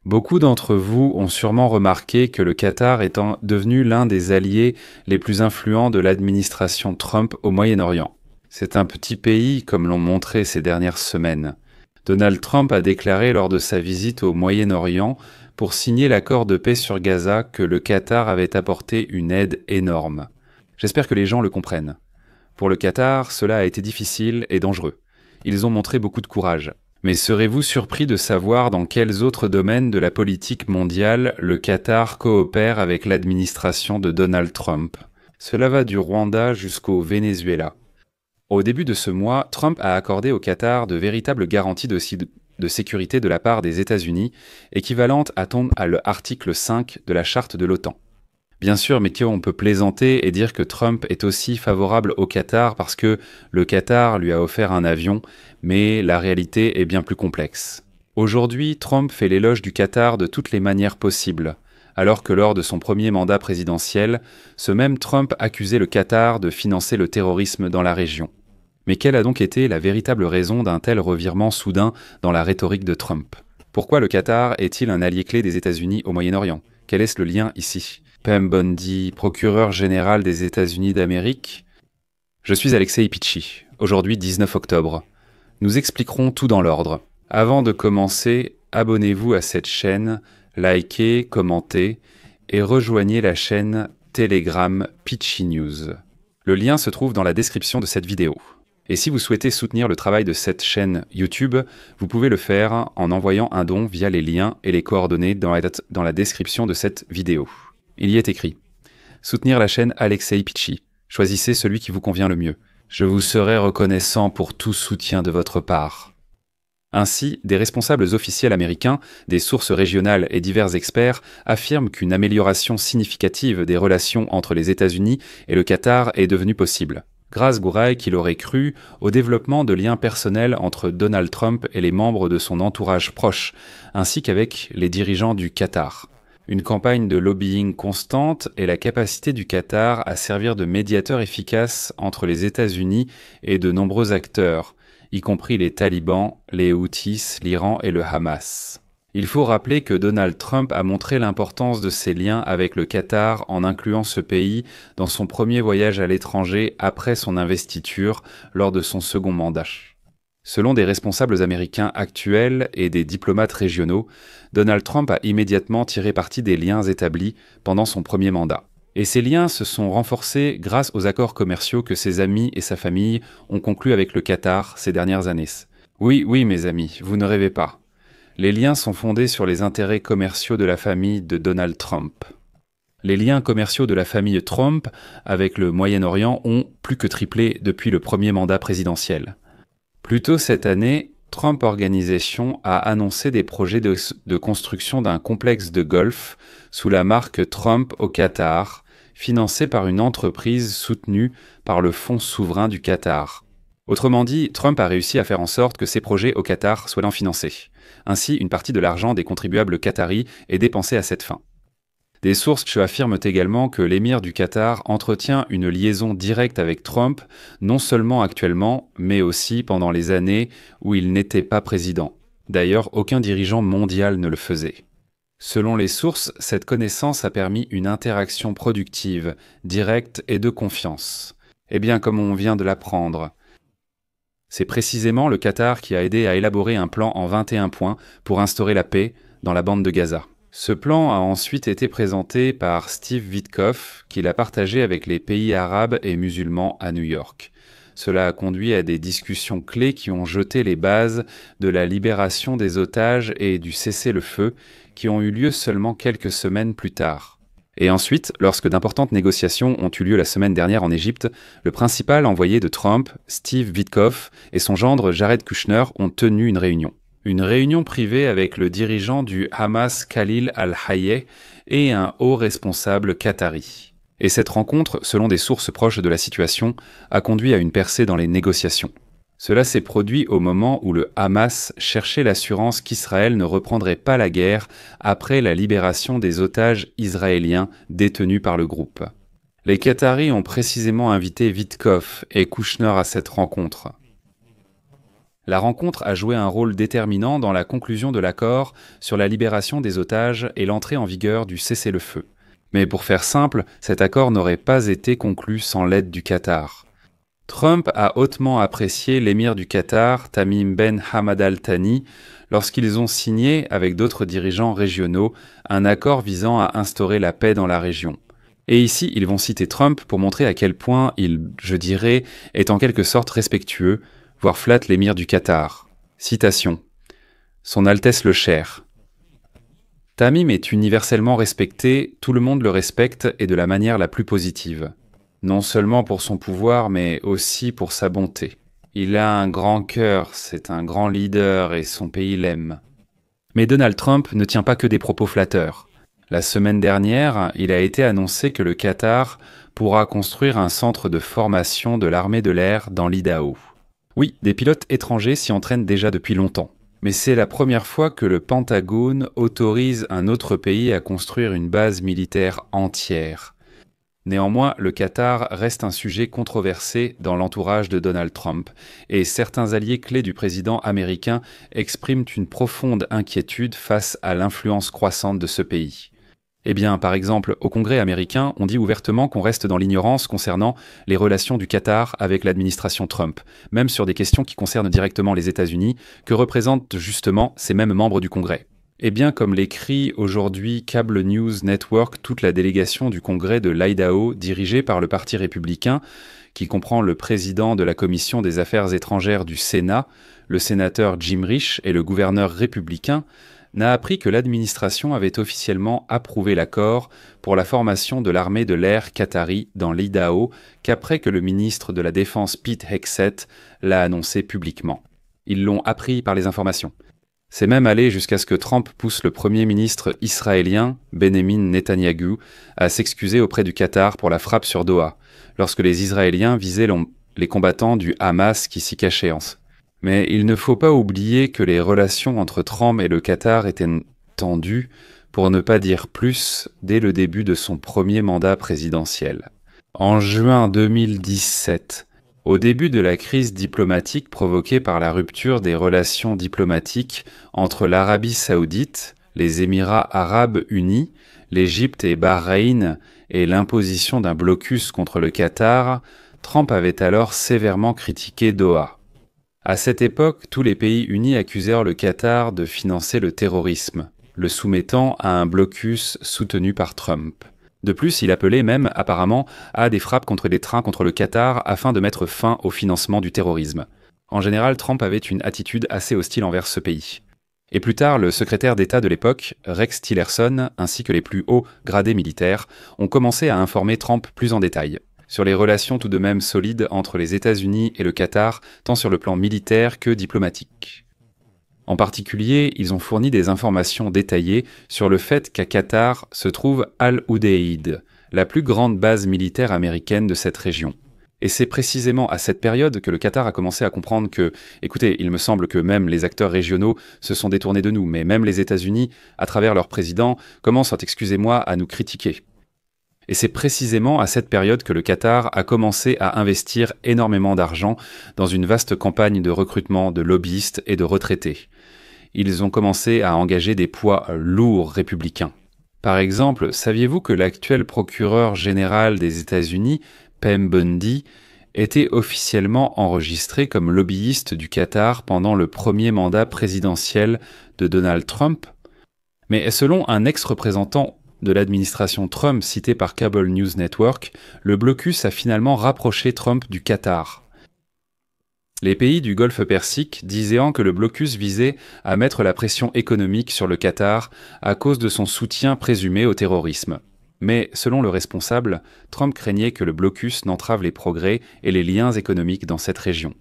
Beaucoup d'entre vous ont sûrement remarqué que le Qatar est devenu l'un des alliés les plus influents de l'administration Trump au Moyen-Orient. C'est un petit pays, comme l'ont montré ces dernières semaines. Donald Trump a déclaré lors de sa visite au Moyen-Orient pour signer l'accord de paix sur Gaza que le Qatar avait apporté une aide énorme. J'espère que les gens le comprennent. Pour le Qatar, cela a été difficile et dangereux. Ils ont montré beaucoup de courage. Mais serez-vous surpris de savoir dans quels autres domaines de la politique mondiale le Qatar coopère avec l'administration de Donald Trump? Cela va du Rwanda jusqu'au Venezuela. Au début de ce mois, Trump a accordé au Qatar de véritables garanties de sécurité de la part des États-Unis, équivalentes à l'article 5 de la charte de l'OTAN. Bien sûr, mais on peut plaisanter et dire que Trump est aussi favorable au Qatar parce que le Qatar lui a offert un avion, mais la réalité est bien plus complexe. Aujourd'hui, Trump fait l'éloge du Qatar de toutes les manières possibles, alors que lors de son premier mandat présidentiel, ce même Trump accusait le Qatar de financer le terrorisme dans la région. Mais quelle a donc été la véritable raison d'un tel revirement soudain dans la rhétorique de Trump? Pourquoi le Qatar est-il un allié clé des États-Unis au Moyen-Orient? Quel est le lien ici? Pam Bondi, procureur général des États-Unis d'Amérique. Je suis Alexei Pichi, aujourd'hui 19 octobre. Nous expliquerons tout dans l'ordre. Avant de commencer, abonnez-vous à cette chaîne, likez, commentez et rejoignez la chaîne Telegram Pichi News. Le lien se trouve dans la description de cette vidéo. Et si vous souhaitez soutenir le travail de cette chaîne YouTube, vous pouvez le faire en envoyant un don via les liens et les coordonnées dans la description de cette vidéo. Il y est écrit « Soutenir la chaîne Alexei Pichi. Choisissez celui qui vous convient le mieux. Je vous serai reconnaissant pour tout soutien de votre part. » Ainsi, des responsables officiels américains, des sources régionales et divers experts affirment qu'une amélioration significative des relations entre les États-Unis et le Qatar est devenue possible, grâce qu'il aurait cru au développement de liens personnels entre Donald Trump et les membres de son entourage proche, ainsi qu'avec les dirigeants du Qatar. Une campagne de lobbying constante et la capacité du Qatar à servir de médiateur efficace entre les États-Unis et de nombreux acteurs, y compris les talibans, les Houthis, l'Iran et le Hamas. Il faut rappeler que Donald Trump a montré l'importance de ses liens avec le Qatar en incluant ce pays dans son premier voyage à l'étranger après son investiture lors de son second mandat. Selon des responsables américains actuels et des diplomates régionaux, Donald Trump a immédiatement tiré parti des liens établis pendant son premier mandat. Et ces liens se sont renforcés grâce aux accords commerciaux que ses amis et sa famille ont conclus avec le Qatar ces dernières années. Oui, mes amis, vous ne rêvez pas. Les liens sont fondés sur les intérêts commerciaux de la famille de Donald Trump. Les liens commerciaux de la famille Trump avec le Moyen-Orient ont plus que triplé depuis le premier mandat présidentiel. Plus tôt cette année, Trump Organization a annoncé des projets de construction d'un complexe de golf sous la marque Trump au Qatar, financé par une entreprise soutenue par le Fonds souverain du Qatar. Autrement dit, Trump a réussi à faire en sorte que ces projets au Qatar soient financés. Ainsi, une partie de l'argent des contribuables qataris est dépensée à cette fin. Des sources affirment également que l'émir du Qatar entretient une liaison directe avec Trump, non seulement actuellement, mais aussi pendant les années où il n'était pas président. D'ailleurs, aucun dirigeant mondial ne le faisait. Selon les sources, cette connaissance a permis une interaction productive, directe et de confiance. Eh bien, comme on vient de l'apprendre, c'est précisément le Qatar qui a aidé à élaborer un plan en 21 points pour instaurer la paix dans la bande de Gaza. Ce plan a ensuite été présenté par Steve Witkoff, qui l'a partagé avec les pays arabes et musulmans à New York. Cela a conduit à des discussions clés qui ont jeté les bases de la libération des otages et du cessez-le-feu, qui ont eu lieu seulement quelques semaines plus tard. Et ensuite, lorsque d'importantes négociations ont eu lieu la semaine dernière en Égypte, le principal envoyé de Trump, Steve Witkoff, et son gendre Jared Kushner ont tenu une réunion. Une réunion privée avec le dirigeant du Hamas Khalil al-Hayeh et un haut responsable qatari. Et cette rencontre, selon des sources proches de la situation, a conduit à une percée dans les négociations. Cela s'est produit au moment où le Hamas cherchait l'assurance qu'Israël ne reprendrait pas la guerre après la libération des otages israéliens détenus par le groupe. Les Qataris ont précisément invité Witkoff et Kushner à cette rencontre. La rencontre a joué un rôle déterminant dans la conclusion de l'accord sur la libération des otages et l'entrée en vigueur du cessez-le-feu. Mais pour faire simple, cet accord n'aurait pas été conclu sans l'aide du Qatar. Trump a hautement apprécié l'émir du Qatar, Tamim Ben Hamad Al Thani, lorsqu'ils ont signé, avec d'autres dirigeants régionaux, un accord visant à instaurer la paix dans la région. Et ici, ils vont citer Trump pour montrer à quel point il, je dirais, est en quelque sorte respectueux, voire flatte l'émir du Qatar. Citation. Son Altesse le Cher. Tamim est universellement respecté, tout le monde le respecte et de la manière la plus positive. Non seulement pour son pouvoir, mais aussi pour sa bonté. Il a un grand cœur, c'est un grand leader et son pays l'aime. Mais Donald Trump ne tient pas que des propos flatteurs. La semaine dernière, il a été annoncé que le Qatar pourra construire un centre de formation de l'armée de l'air dans l'Idaho. Oui, des pilotes étrangers s'y entraînent déjà depuis longtemps. Mais c'est la première fois que le Pentagone autorise un autre pays à construire une base militaire entière. Néanmoins, le Qatar reste un sujet controversé dans l'entourage de Donald Trump, et certains alliés clés du président américain expriment une profonde inquiétude face à l'influence croissante de ce pays. Eh bien, par exemple, au Congrès américain, on dit ouvertement qu'on reste dans l'ignorance concernant les relations du Qatar avec l'administration Trump, même sur des questions qui concernent directement les États-Unis, que représentent justement ces mêmes membres du Congrès. Eh bien, comme l'écrit aujourd'hui Cable News Network, toute la délégation du Congrès de l'Idaho, dirigée par le Parti républicain, qui comprend le président de la Commission des Affaires étrangères du Sénat, le sénateur Jim Risch et le gouverneur républicain, n'a appris que l'administration avait officiellement approuvé l'accord pour la formation de l'armée de l'air qatari dans l'Idaho qu'après que le ministre de la Défense Pete Hegseth l'a annoncé publiquement. Ils l'ont appris par les informations. C'est même allé jusqu'à ce que Trump pousse le premier ministre israélien, Benjamin Netanyahu, à s'excuser auprès du Qatar pour la frappe sur Doha, lorsque les Israéliens visaient les combattants du Hamas qui s'y cachaient. Mais il ne faut pas oublier que les relations entre Trump et le Qatar étaient tendues, pour ne pas dire plus, dès le début de son premier mandat présidentiel. En juin 2017, au début de la crise diplomatique provoquée par la rupture des relations diplomatiques entre l'Arabie saoudite, les Émirats arabes unis, l'Égypte et Bahreïn et l'imposition d'un blocus contre le Qatar, Trump avait alors sévèrement critiqué Doha. À cette époque, tous les pays unis accusèrent le Qatar de financer le terrorisme, le soumettant à un blocus soutenu par Trump. De plus, il appelait même, apparemment, à des frappes contre des trains contre le Qatar afin de mettre fin au financement du terrorisme. En général, Trump avait une attitude assez hostile envers ce pays. Et plus tard, le secrétaire d'État de l'époque, Rex Tillerson, ainsi que les plus hauts gradés militaires, ont commencé à informer Trump plus en détail sur les relations tout de même solides entre les États-Unis et le Qatar, tant sur le plan militaire que diplomatique. En particulier, ils ont fourni des informations détaillées sur le fait qu'à Qatar se trouve Al-Udeid, la plus grande base militaire américaine de cette région. Et c'est précisément à cette période que le Qatar a commencé à comprendre que, écoutez, il me semble que même les acteurs régionaux se sont détournés de nous, mais même les États-Unis, à travers leur président, commencent, excusez-moi, à nous critiquer. Et c'est précisément à cette période que le Qatar a commencé à investir énormément d'argent dans une vaste campagne de recrutement de lobbyistes et de retraités. Ils ont commencé à engager des poids lourds républicains. Par exemple, saviez-vous que l'actuel procureur général des États-Unis, Pam Bondi, était officiellement enregistré comme lobbyiste du Qatar pendant le premier mandat présidentiel de Donald Trump? Mais selon un ex-représentant de l'administration Trump cité par Cable News Network, le blocus a finalement rapproché Trump du Qatar. Les pays du Golfe Persique disant que le blocus visait à mettre la pression économique sur le Qatar à cause de son soutien présumé au terrorisme. Mais, selon le responsable, Trump craignait que le blocus n'entrave les progrès et les liens économiques dans cette région.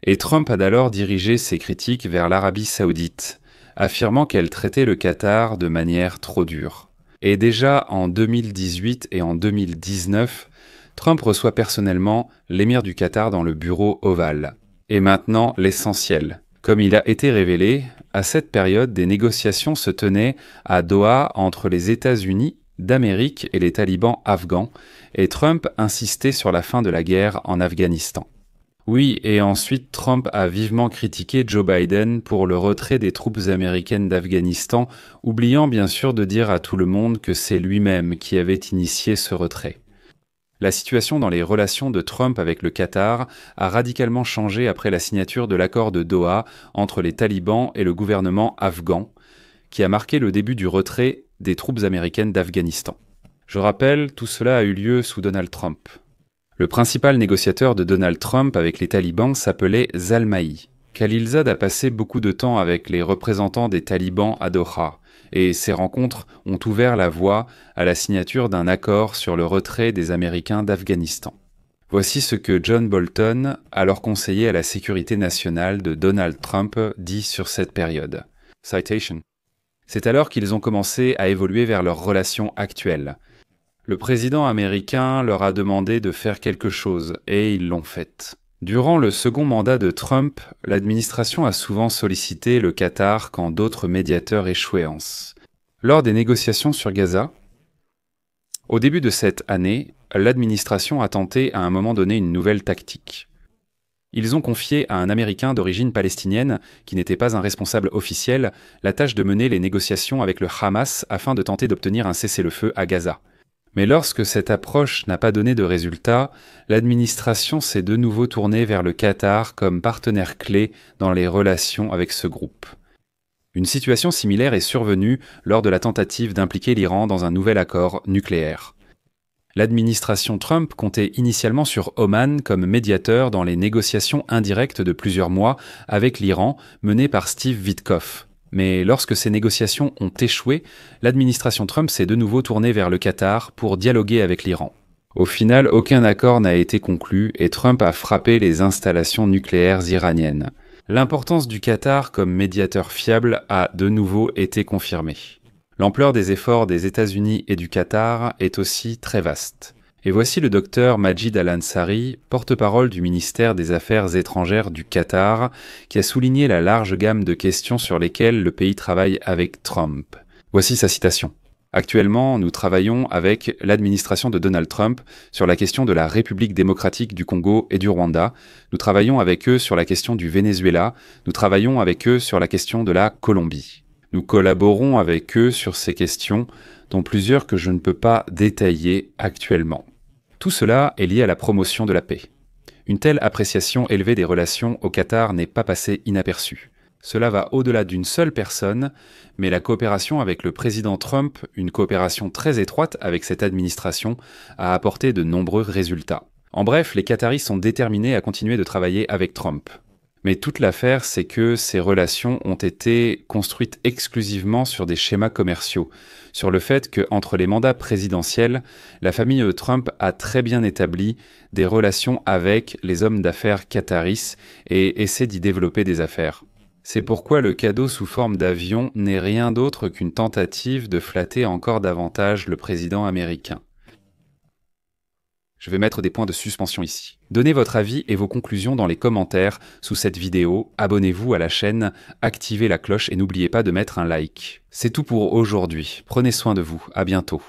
Et Trump a alors dirigé ses critiques vers l'Arabie saoudite, affirmant qu'elle traitait le Qatar de manière trop dure. Et déjà en 2018 et en 2019, Trump reçoit personnellement l'émir du Qatar dans le bureau ovale. Et maintenant, l'essentiel. Comme il a été révélé, à cette période, des négociations se tenaient à Doha entre les États-Unis d'Amérique et les talibans afghans, et Trump insistait sur la fin de la guerre en Afghanistan. Oui, et ensuite Trump a vivement critiqué Joe Biden pour le retrait des troupes américaines d'Afghanistan, oubliant bien sûr de dire à tout le monde que c'est lui-même qui avait initié ce retrait. La situation dans les relations de Trump avec le Qatar a radicalement changé après la signature de l'accord de Doha entre les talibans et le gouvernement afghan, qui a marqué le début du retrait des troupes américaines d'Afghanistan. Je rappelle, tout cela a eu lieu sous Donald Trump. Le principal négociateur de Donald Trump avec les talibans s'appelait Zalmay. Khalilzad a passé beaucoup de temps avec les représentants des talibans à Doha, et ces rencontres ont ouvert la voie à la signature d'un accord sur le retrait des Américains d'Afghanistan. Voici ce que John Bolton, alors conseiller à la sécurité nationale de Donald Trump, dit sur cette période. Citation. C'est alors qu'ils ont commencé à évoluer vers leur relation actuelle. Le président américain leur a demandé de faire quelque chose, et ils l'ont fait. Durant le second mandat de Trump, l'administration a souvent sollicité le Qatar quand d'autres médiateurs échouaient. Lors des négociations sur Gaza, au début de cette année, l'administration a tenté à un moment donné une nouvelle tactique. Ils ont confié à un Américain d'origine palestinienne, qui n'était pas un responsable officiel, la tâche de mener les négociations avec le Hamas afin de tenter d'obtenir un cessez-le-feu à Gaza. Mais lorsque cette approche n'a pas donné de résultat, l'administration s'est de nouveau tournée vers le Qatar comme partenaire clé dans les relations avec ce groupe. Une situation similaire est survenue lors de la tentative d'impliquer l'Iran dans un nouvel accord nucléaire. L'administration Trump comptait initialement sur Oman comme médiateur dans les négociations indirectes de plusieurs mois avec l'Iran menées par Steve Witkoff. Mais lorsque ces négociations ont échoué, l'administration Trump s'est de nouveau tournée vers le Qatar pour dialoguer avec l'Iran. Au final, aucun accord n'a été conclu et Trump a frappé les installations nucléaires iraniennes. L'importance du Qatar comme médiateur fiable a de nouveau été confirmée. L'ampleur des efforts des États-Unis et du Qatar est aussi très vaste. Et voici le docteur Majid Al-Ansari, porte-parole du ministère des Affaires étrangères du Qatar, qui a souligné la large gamme de questions sur lesquelles le pays travaille avec Trump. Voici sa citation. Actuellement, nous travaillons avec l'administration de Donald Trump sur la question de la République démocratique du Congo et du Rwanda. Nous travaillons avec eux sur la question du Venezuela. Nous travaillons avec eux sur la question de la Colombie. Nous collaborons avec eux sur ces questions, dont plusieurs que je ne peux pas détailler actuellement. Tout cela est lié à la promotion de la paix. Une telle appréciation élevée des relations au Qatar n'est pas passée inaperçue. Cela va au-delà d'une seule personne, mais la coopération avec le président Trump, une coopération très étroite avec cette administration, a apporté de nombreux résultats. En bref, les Qataris sont déterminés à continuer de travailler avec Trump. Mais toute l'affaire, c'est que ces relations ont été construites exclusivement sur des schémas commerciaux, sur le fait qu'entre les mandats présidentiels, la famille Trump a très bien établi des relations avec les hommes d'affaires qataris et essaie d'y développer des affaires. C'est pourquoi le cadeau sous forme d'avion n'est rien d'autre qu'une tentative de flatter encore davantage le président américain. Je vais mettre des points de suspension ici. Donnez votre avis et vos conclusions dans les commentaires sous cette vidéo, abonnez-vous à la chaîne, activez la cloche et n'oubliez pas de mettre un like. C'est tout pour aujourd'hui, prenez soin de vous, à bientôt.